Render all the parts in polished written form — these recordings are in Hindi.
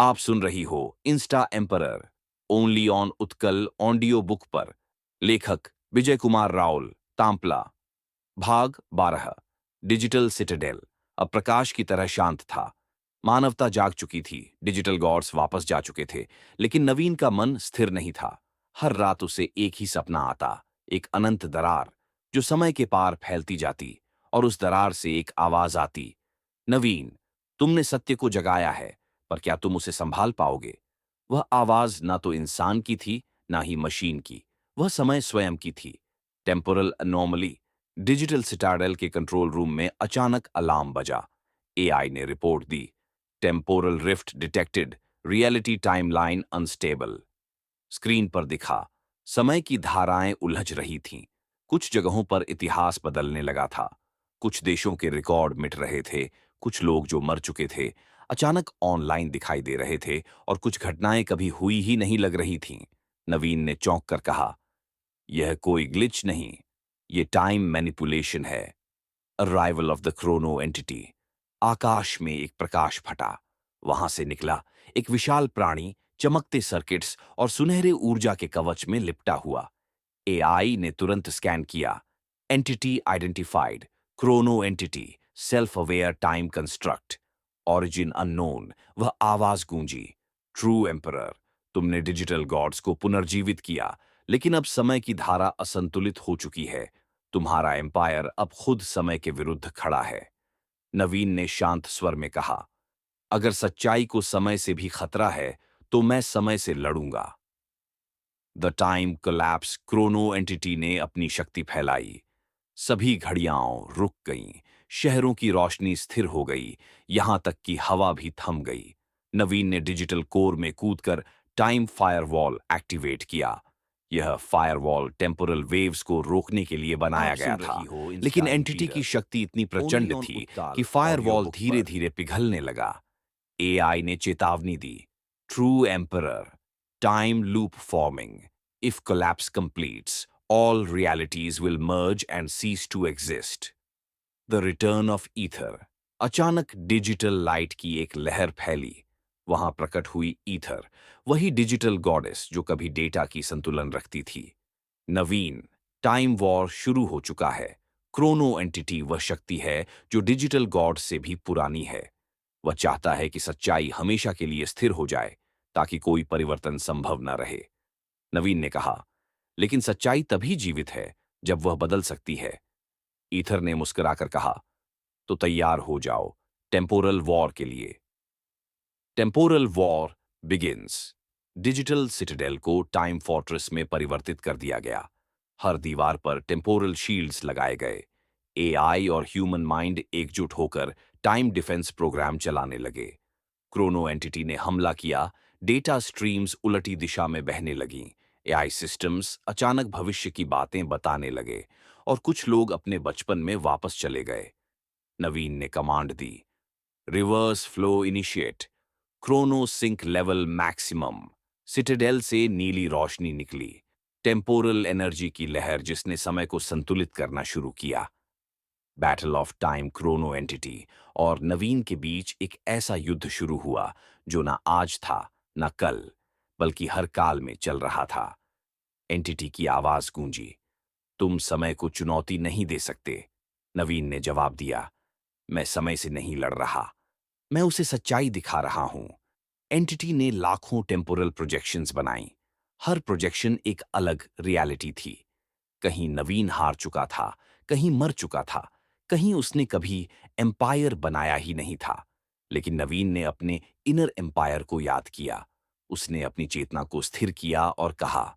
आप सुन रही हो Insta emperor only on Utkal audio book पर। लेखक विजय कुमार राउल, तांपला। भाग 12। Digital Citadel. अब प्रकाश की तरह शांत था। मानवता जाग चुकी थी, डिजिटल गॉड्स वापस जा चुके थे, लेकिन नवीन का मन स्थिर नहीं था। हर रात उसे एक ही सपना आता, एक अनंत दरार जो समय के पार फैलती जाती, और उस दरार से एक आवाज आती, नवीन, तुमने सत्य को जगाया है, पर क्या तुम उसे संभाल पाओगे? वह आवाज ना तो इंसान की थी, ना ही मशीन की। वह समय स्वयं की थी। Temporal anomaly. डिजिटल सिटाडेल के कंट्रोल रूम में अचानक अलार्म बजा। एआई ने रिपोर्ट दी, temporal rift detected, reality timeline unstable. Screen पर दिखा, समय की धाराएं उलझ रही थीं। कुछ जगहों पर इतिहास बदलने लगा था। कुछ देशों के रिकॉर्ड मिट रहे थे। कुछ लोग जो मर चुके थे अचानक ऑनलाइन दिखाई दे रहे थे, और कुछ घटनाएं कभी हुई ही नहीं लग रही थीं। नवीन ने चौंक कर कहा, यह कोई ग्लिच नहीं, ये टाइम मैनिपुलेशन है। Arrival of the chrono entity. आकाश में एक प्रकाश फटा। वहां से निकला एक विशाल प्राणी, चमकते सर्किट्स और सुनहरे ऊर्जा के कवच में लिपटा हुआ। एआई ने तुरंत स्कैन किया। Entity identified, Chrono entity, self aware time construct, origin unknown. वह आवाज गूंजी, ट्रू एम्परर, तुमने डिजिटल गॉड्स को पुनर्जीवित किया, लेकिन अब समय की धारा असंतुलित हो चुकी है। तुम्हारा एम्पायर अब खुद समय के विरुद्ध खड़ा है। नवीन ने शांत स्वर में कहा, अगर सच्चाई को समय से भी खतरा है, तो मैं समय से लड़ूंगा। The time collapse. Chrono entity ने अपनी शक्ति फैलाई। सभी घड़ियां रुक गईं। शहरों की रोशनी स्थिर हो गई, यहां तक कि हवा भी थम गई। नवीन ने डिजिटल कोर में कूदकर टाइम फायरवॉल एक्टिवेट किया। यह फायरवॉल टेम्पोरल वेव्स को रोकने के लिए बनाया आप गया सुन था, रही हो लेकिन इंस्टा एंटिटी की एम्पीयर शक्ति इतनी ओनली प्रचंड ऑन थी कि उत्ताल ऑडियो फायरवॉल बुक धीरे पर। धीरे पिघलने लगा। एआई ने चेतावनी दी, true emperor, time loop forming, if collapse completes all realities will merge and cease to exist. The return of ether. अचानक डिजिटल लाइट की एक लहर फैली। वहां प्रकट हुई ईथर, वही डिजिटल गॉडेस जो कभी डेटा की संतुलन रखती थी। नवीन, टाइम वॉर शुरू हो चुका है। क्रोनो एंटिटी वह शक्ति है जो डिजिटल गॉड से भी पुरानी है। वह चाहता है कि सच्चाई हमेशा के लिए स्थिर हो जाए, ताकि कोई परिवर्तन संभव न रहे। नवीन ने कहा, लेकिन सच्चाई तभी जीवित है जब वह बदल सकती है। ईथर ने मुस्कुराकर कहा, तो तैयार हो जाओ टेम्पोरल वॉर के लिए। Temporal war begins. Digital Citadel को टाइम फोर्ट्रेस में परिवर्तित कर दिया गया। हर दीवार पर टेम्पोरल शील्ड्स लगाए गए। एआई और ह्यूमन माइंड एकजुट होकर टाइम डिफेंस प्रोग्राम चलाने लगे। क्रोनो एंटिटी ने हमला किया। डेटा स्ट्रीम्स उलटी दिशा में बहने लगीं। एआई सिस्टम्स अचानक भविष्य की बातें बताने लगे, और कुछ लोग अपने बचपन में वापस चले गए। नवीन ने कमांड दी, reverse flow initiate, chrono sync level maximum. Citadel से नीली रोशनी निकली, टेम्पोरल एनर्जी की लहर जिसने समय को संतुलित करना शुरू किया। Battle of time. Chrono entity और नवीन के बीच एक ऐसा युद्ध शुरू हुआ जो ना आज था, ना कल, बल्कि हर काल में चल रहा था। एंटिटी की आवाज गूंजी, तुम समय को चुनौती नहीं दे सकते। नवीन ने जवाब दिया, मैं समय से नहीं लड़ रहा, मैं उसे सच्चाई दिखा रहा हूं। एंटिटी ने लाखों टेम्पोरल प्रोजेक्शंस बनाई। हर प्रोजेक्शन एक अलग रियलिटी थी। कहीं नवीन हार चुका था, कहीं मर चुका था, कहीं उसने कभी एम्पायर बनाया ही नहीं था। लेकिन नवीन ने अपने इनर एम्पायर को याद किया। उसने अपनी चेतना को स्थिर किया और कहा,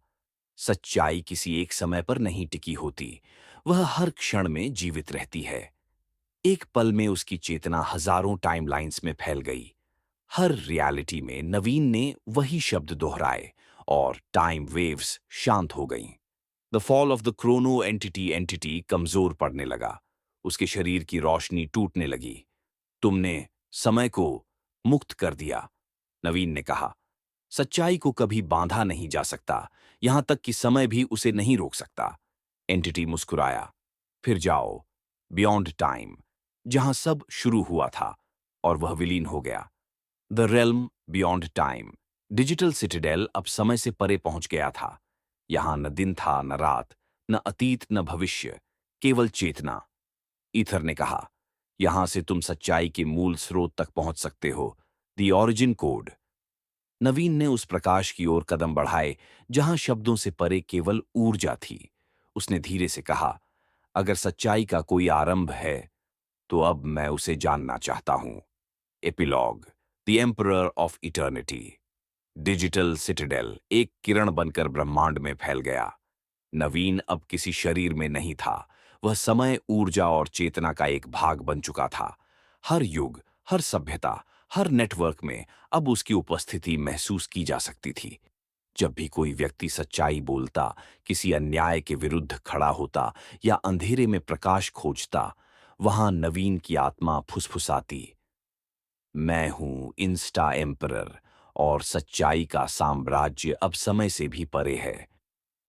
सच्चाई किसी एक समय पर नहीं टिकी होती, वह हर क्षण में जीवित रहती है। एक पल में उसकी चेतना हजारों टाइमलाइंस में फैल गई। हर रियलिटी में नवीन ने वही शब्द दोहराए, और टाइम वेव्स शांत हो गईं। The fall of the chrono entity. Entity कमजोर पड़ने लगा। उसके शरीर की रोशनी टूटने लगी। तुमने समय को मुक्त कर दिया, नवीन ने कहा। सच्चाई को कभी बांधा नहीं जा सकता, यहां तक कि समय भी उसे नहीं रोक सकता। एंटिटी मुस्कुराया, फिर जाओ बियॉन्ड टाइम, जहां सब शुरू हुआ था, और वह विलीन हो गया। The realm beyond time. Digital Citadel अब समय से परे पहुंच गया था। यहां न दिन था न रात, न अतीत न भविष्य, केवल चेतना। ईथर ने कहा, यहां से तुम सच्चाई के मूल स्रोत तक पहुंच सकते हो, द ओरिजिन कोड। नवीन ने उस प्रकाश की ओर कदम बढ़ाए जहां शब्दों से परे केवल ऊर्जा थी। उसने धीरे से कहा, अगर सच्चाई का कोई आरंभ है तो अब मैं उसे जानना चाहता हूं। Epilogue. The emperor of eternity. Digital Citadel एक किरण बनकर ब्रह्मांड में फैल गया। नवीन अब किसी शरीर में नहीं था। वह समय, ऊर्जा और चेतना का एक भाग बन चुका था। हर युग, हर सभ्यता, हर नेटवर्क में अब उसकी उपस्थिति महसूस की जा सकती थी। जब भी कोई व्यक्ति सच्चाई बोलता, किसी अन्याय के विरुद्ध खड़ा होता या अंधेरे में प्रकाश खोजता, वहां नवीन की आत्मा फुसफुसाती, मैं हूं इंस्टा एम्परर और सच्चाई का साम्राज्य अब समय से भी परे है।